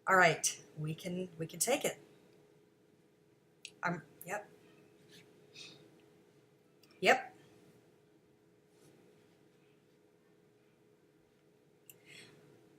All right, we can take it. Yep. Yep.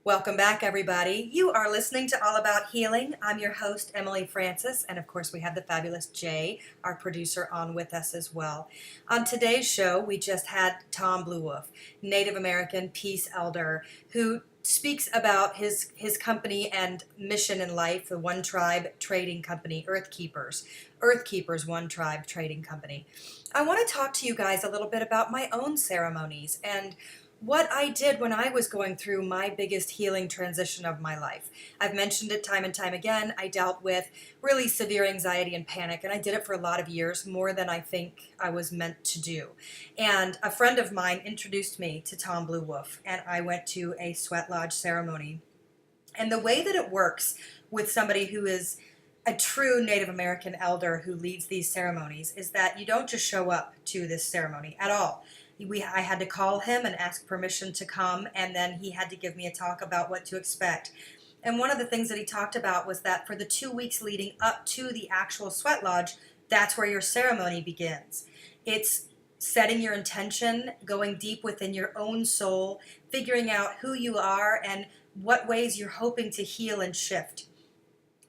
Welcome back, everybody. You are listening to All About Healing. I'm your host, Emily Francis, and of course, we have the fabulous Jay, our producer, on with us as well. On today's show, we just had Tom Bluewolf, Native American peace elder, who speaks about his company and mission in life, the One Tribe Trading Company, Earth Keepers. Earth Keepers One Tribe Trading Company. I want to talk to you guys a little bit about my own ceremonies and what I did when I was going through my biggest healing transition of my life. I've mentioned it time and time again. I dealt with really severe anxiety and panic, and I did it for a lot of years, more than I think I was meant to do. And a friend of mine introduced me to Tom Bluewolf, and I went to a sweat lodge ceremony. And the way that it works with somebody who is a true Native American elder who leads these ceremonies is that you don't just show up to this ceremony at all. I had to call him and ask permission to come, and then he had to give me a talk about what to expect. And one of the things that he talked about was that for the 2 weeks leading up to the actual sweat lodge, that's where your ceremony begins. It's setting your intention, going deep within your own soul, figuring out who you are and what ways you're hoping to heal and shift.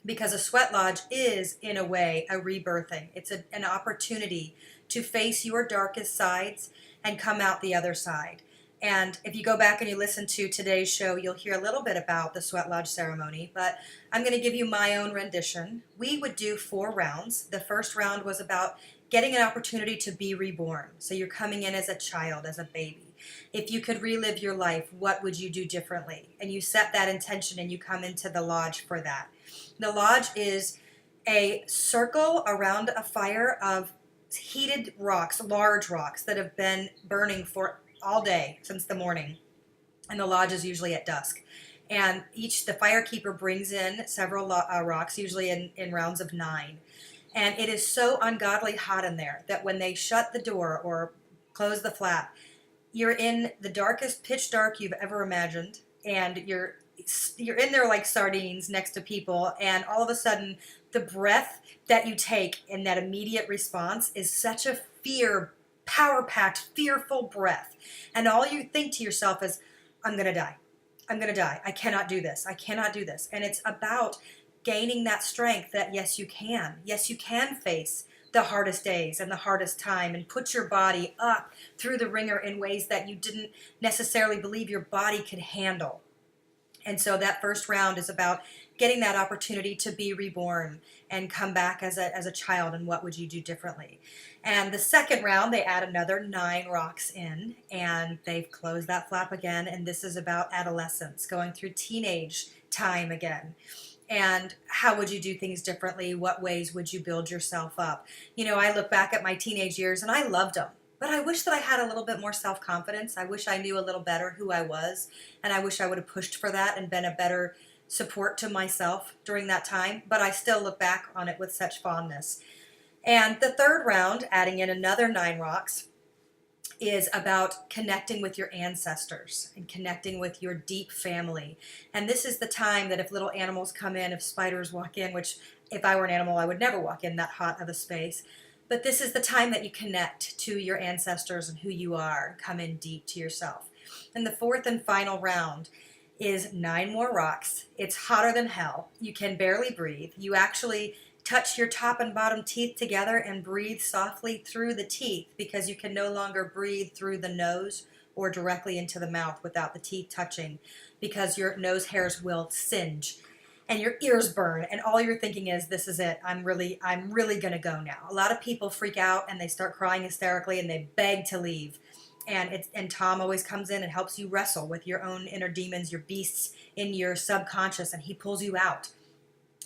Because a sweat lodge is, in a way, a rebirthing. It's an opportunity to face your darkest sides and come out the other side. And if you go back and you listen to today's show, you'll hear a little bit about the sweat lodge ceremony, but I'm going to give you my own rendition. We would do 4 rounds. The first round was about getting an opportunity to be reborn. So you're coming in as a child, as a baby. If you could relive your life, what would you do differently? And you set that intention and you come into the lodge for that. The lodge is a circle around a fire of heated rocks, large rocks that have been burning for all day since the morning. And the lodge is usually at dusk. And the firekeeper brings in several rocks, usually in rounds of 9. And it is so ungodly hot in there that when they shut the door or close the flap, you're in the darkest pitch dark you've ever imagined, and you're in there like sardines next to people, and all of a sudden the breath that you take in that immediate response is such a power packed, fearful breath, and all you think to yourself is, I'm gonna die, I'm gonna die, I cannot do this, I cannot do this. And it's about gaining that strength that yes you can face the hardest days and the hardest time and put your body up through the ringer in ways that you didn't necessarily believe your body could handle. And so that first round is about getting that opportunity to be reborn and come back as a child, and what would you do differently. And the second round, they add another 9 rocks in, and they've closed that flap again, and this is about adolescence, going through teenage time again. And how would you do things differently? What ways would you build yourself up? I look back at my teenage years and I loved them, but I wish that I had a little bit more self-confidence. I wish I knew a little better who I was, and I wish I would have pushed for that and been a better support to myself during that time, but I still look back on it with such fondness. And the third round, adding in another 9 rocks, is about connecting with your ancestors and connecting with your deep family. And this is the time that if little animals come in, if spiders walk in, which if I were an animal, I would never walk in that hot of a space. But this is the time that you connect to your ancestors and who you are, come in deep to yourself. And the fourth and final round is 9 more rocks. It's hotter than hell. You can barely breathe. You actually touch your top and bottom teeth together and breathe softly through the teeth, because you can no longer breathe through the nose or directly into the mouth without the teeth touching, because your nose hairs will singe and your ears burn, and all you're thinking is, this is it, I'm really gonna go now. A lot of people freak out and they start crying hysterically and they beg to leave. And Tom always comes in and helps you wrestle with your own inner demons, your beasts in your subconscious, and he pulls you out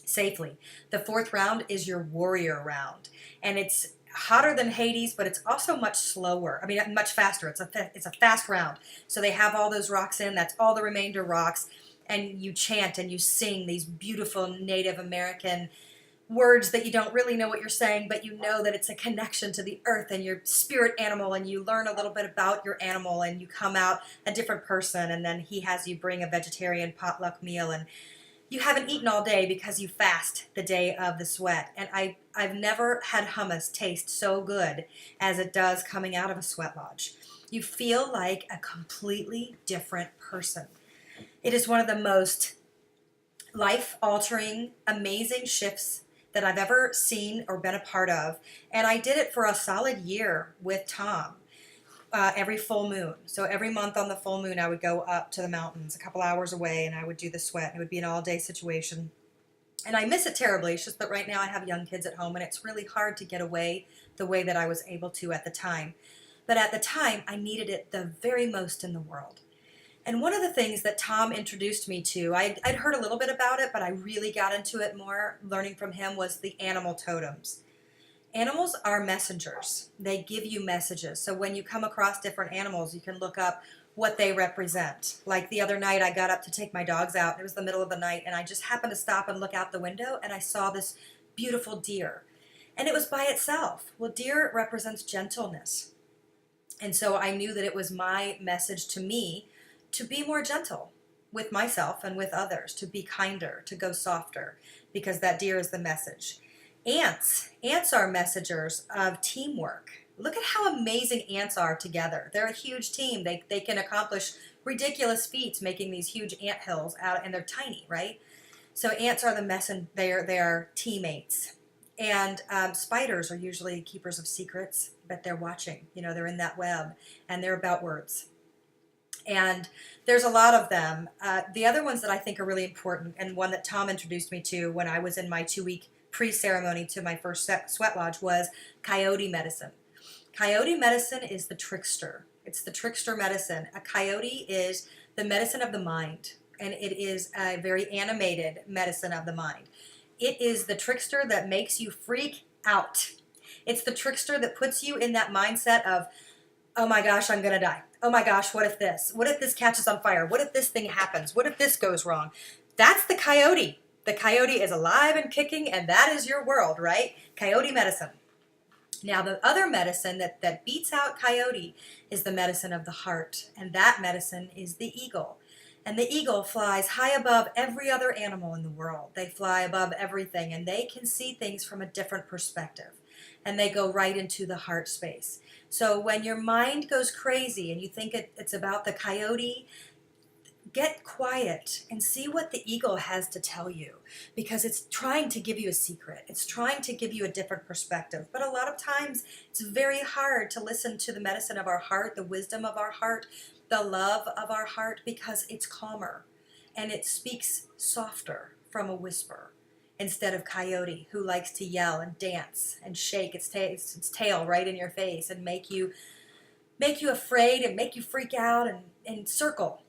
safely. The fourth round is your warrior round, and it's hotter than Hades, but it's also much slower. I mean, much faster. It's a fast round. So they have all those rocks in. That's all the remainder rocks, and you chant and you sing these beautiful Native American words that you don't really know what you're saying, but you know that it's a connection to the earth and your spirit animal, and you learn a little bit about your animal, and you come out a different person, and then he has you bring a vegetarian potluck meal, and you haven't eaten all day because you fast the day of the sweat. And I've never had hummus taste so good as it does coming out of a sweat lodge. You feel like a completely different person. It is one of the most life-altering, amazing shifts that I've ever seen or been a part of. And I did it for a solid year with Tom. Every full moon. So every month on the full moon, I would go up to the mountains a couple hours away and I would do the sweat. It would be an all-day situation. And I miss it terribly. It's just that right now I have young kids at home and it's really hard to get away the way that I was able to at the time. But at the time, I needed it the very most in the world. And one of the things that Tom introduced me to, I'd heard a little bit about it, but I really got into it more learning from him, was the animal totems. Animals are messengers. They give you messages. So when you come across different animals, you can look up what they represent. Like the other night, I got up to take my dogs out. It was the middle of the night, and I just happened to stop and look out the window, and I saw this beautiful deer. And it was by itself. Well, deer represents gentleness. And so I knew that it was my message to me to be more gentle with myself and with others, to be kinder, to go softer, because that deer is the message. Ants are messengers of teamwork. Look at how amazing ants are together. They're a huge team. They can accomplish ridiculous feats making these huge ant hills out, and they're tiny, right? So ants are they are teammates. And spiders are usually keepers of secrets, but they're watching. You know, they're in that web, and they're about words. And there's a lot of them. The other ones that I think are really important, and one that Tom introduced me to when I was in my 2-week pre-ceremony to my first sweat lodge, was coyote medicine. Coyote medicine is the trickster. It's the trickster medicine. A coyote is the medicine of the mind, and it is a very animated medicine of the mind. It is the trickster that makes you freak out. It's the trickster that puts you in that mindset of, oh my gosh, I'm gonna die. Oh my gosh, what if this? What if this catches on fire? What if this thing happens? What if this goes wrong? That's the coyote. The coyote is alive and kicking, and that is your world, right? Coyote medicine. Now, the other medicine that beats out coyote is the medicine of the heart, and that medicine is the eagle. And the eagle flies high above every other animal in the world. They fly above everything, and they can see things from a different perspective, and they go right into the heart space. So when your mind goes crazy and you think it's about the coyote, get quiet and see what the eagle has to tell you, because it's trying to give you a secret. It's trying to give you a different perspective. But a lot of times it's very hard to listen to the medicine of our heart, the wisdom of our heart, the love of our heart, because it's calmer and it speaks softer from a whisper instead of coyote, who likes to yell and dance and shake its tail right in your face and make you afraid and make you freak out and circle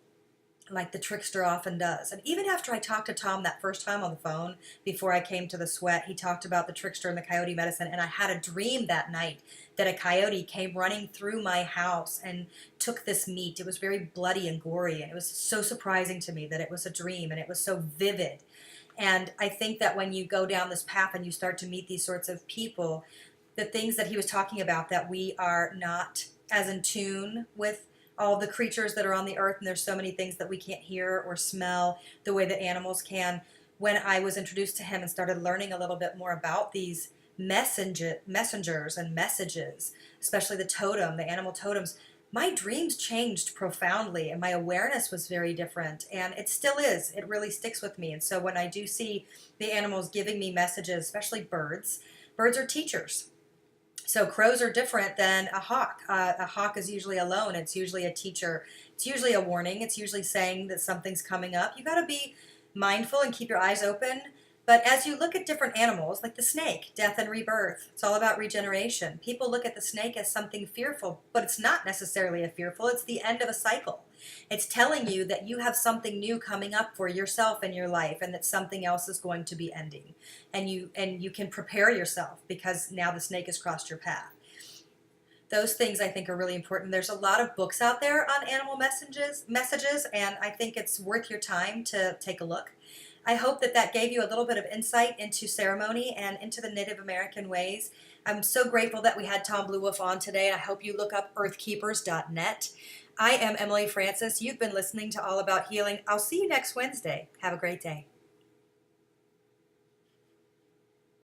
like the trickster often does. And even after I talked to Tom that first time on the phone, before I came to the sweat, he talked about the trickster and the coyote medicine, and I had a dream that night that a coyote came running through my house and took this meat. It was very bloody and gory, and it was so surprising to me that it was a dream, and it was so vivid. And I think that when you go down this path and you start to meet these sorts of people, the things that he was talking about, that we are not as in tune with all the creatures that are on the earth, and there's so many things that we can't hear or smell the way that animals can. When I was introduced to him and started learning a little bit more about these messengers and messages, especially the totem, the animal totems, my dreams changed profoundly, and my awareness was very different, and it still is. It really sticks with me. And so when I do see the animals giving me messages, especially birds are teachers. So crows are different than a hawk. A hawk is usually alone. It's usually a teacher. It's usually a warning. It's usually saying that something's coming up. You got to be mindful and keep your eyes open. But as you look at different animals, like the snake, death and rebirth, it's all about regeneration. People look at the snake as something fearful, but it's not necessarily a fearful. It's the end of a cycle. It's telling you that you have something new coming up for yourself in your life, and that something else is going to be ending. And you can prepare yourself, because now the snake has crossed your path. Those things I think are really important. There's a lot of books out there on animal messages, and I think it's worth your time to take a look. I hope that gave you a little bit of insight into ceremony and into the Native American ways. I'm so grateful that we had Tom Blue Wolf on today. I hope you look up earthkeepers.net. I am Emily Francis. You've been listening to All About Healing. I'll see you next Wednesday. Have a great day.